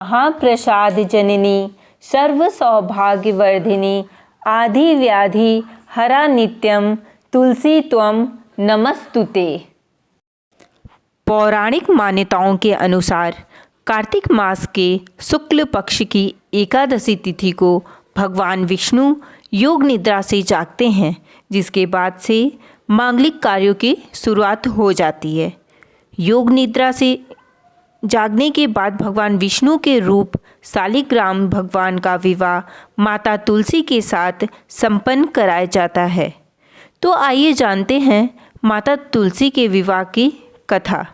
महाप्रसाद जननी सर्व सौभाग्यवर्धिनी आदि व्याधि हरा नित्यम तुलसी त्वम नमस्तुते। पौराणिक मान्यताओं के अनुसार कार्तिक मास के शुक्ल पक्ष की एकादशी तिथि को भगवान विष्णु योग निद्रा से जागते हैं, जिसके बाद से मांगलिक कार्यों की शुरुआत हो जाती है। योग निद्रा से जागने के बाद भगवान विष्णु के रूप शालिग्राम भगवान का विवाह माता तुलसी के साथ संपन्न कराया जाता है। तो आइए जानते हैं माता तुलसी के विवाह की कथा।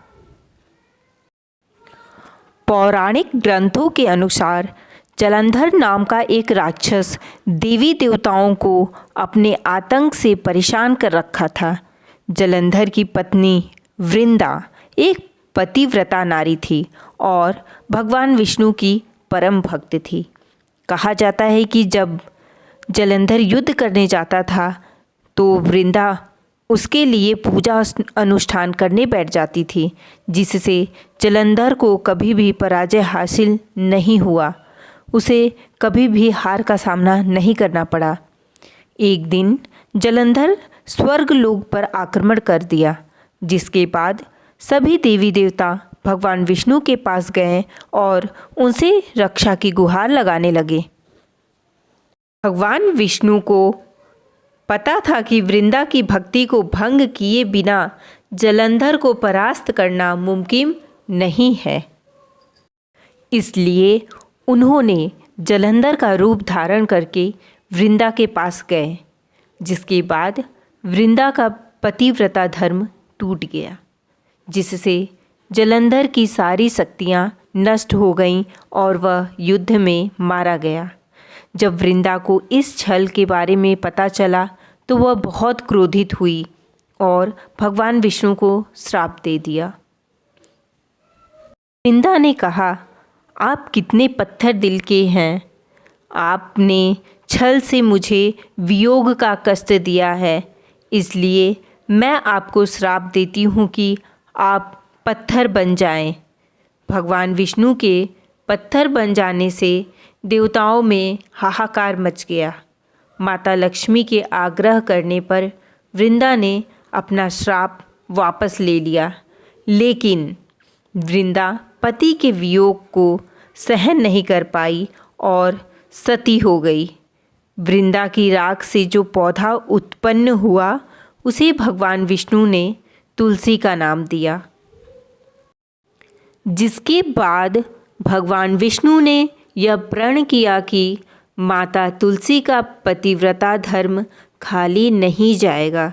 पौराणिक ग्रंथों के अनुसार जलंधर नाम का एक राक्षस देवी देवताओं को अपने आतंक से परेशान कर रखा था। जलंधर की पत्नी वृंदा एक पतिव्रता नारी थी और भगवान विष्णु की परम भक्त थी। कहा जाता है कि जब जलंधर युद्ध करने जाता था तो वृंदा उसके लिए पूजा अनुष्ठान करने बैठ जाती थी, जिससे जलंधर को कभी भी पराजय हासिल नहीं हुआ। उसे कभी भी हार का सामना नहीं करना पड़ा। एक दिन जलंधर स्वर्गलोक पर आक्रमण कर दिया, जिसके बाद सभी देवी देवता भगवान विष्णु के पास गए और उनसे रक्षा की गुहार लगाने लगे। भगवान विष्णु को पता था कि वृंदा की भक्ति को भंग किए बिना जलंधर को परास्त करना मुमकिन नहीं है। इसलिए उन्होंने जलंधर का रूप धारण करके वृंदा के पास गए, जिसके बाद वृंदा का पतिव्रता धर्म टूट गया, जिससे जलंधर की सारी शक्तियाँ नष्ट हो गईं और वह युद्ध में मारा गया। जब वृंदा को इस छल के बारे में पता चला तो वह बहुत क्रोधित हुई और भगवान विष्णु को श्राप दे दिया। वृंदा ने कहा, आप कितने पत्थर दिल के हैं। आपने छल से मुझे वियोग का कष्ट दिया है, इसलिए मैं आपको श्राप देती हूँ कि आप पत्थर बन जाएं। भगवान विष्णु के पत्थर बन जाने से देवताओं में हाहाकार मच गया। माता लक्ष्मी के आग्रह करने पर वृंदा ने अपना श्राप वापस ले लिया, लेकिन वृंदा पति के वियोग को सहन नहीं कर पाई और सती हो गई। वृंदा की राख से जो पौधा उत्पन्न हुआ उसे भगवान विष्णु ने तुलसी का नाम दिया, जिसके बाद भगवान विष्णु ने यह प्रण किया कि माता तुलसी का पतिव्रता धर्म खाली नहीं जाएगा।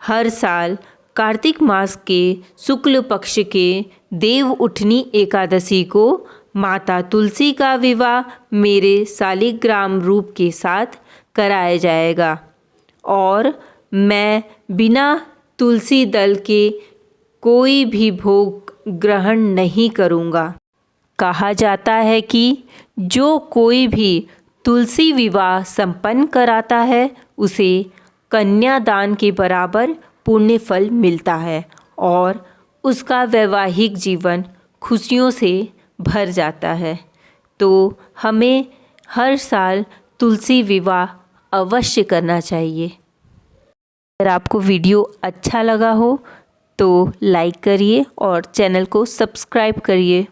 हर साल कार्तिक मास के शुक्ल पक्ष के देव उठनी एकादशी को माता तुलसी का विवाह मेरे शालिग्राम रूप के साथ कराया जाएगा और मैं बिना तुलसी दल के कोई भी भोग ग्रहण नहीं करूँगा। कहा जाता है कि जो कोई भी तुलसी विवाह संपन्न कराता है उसे कन्यादान के बराबर पुण्य फल मिलता है और उसका वैवाहिक जीवन खुशियों से भर जाता है। तो हमें हर साल तुलसी विवाह अवश्य करना चाहिए। अगर आपको वीडियो अच्छा लगा हो तो लाइक करिए और चैनल को सब्सक्राइब करिए।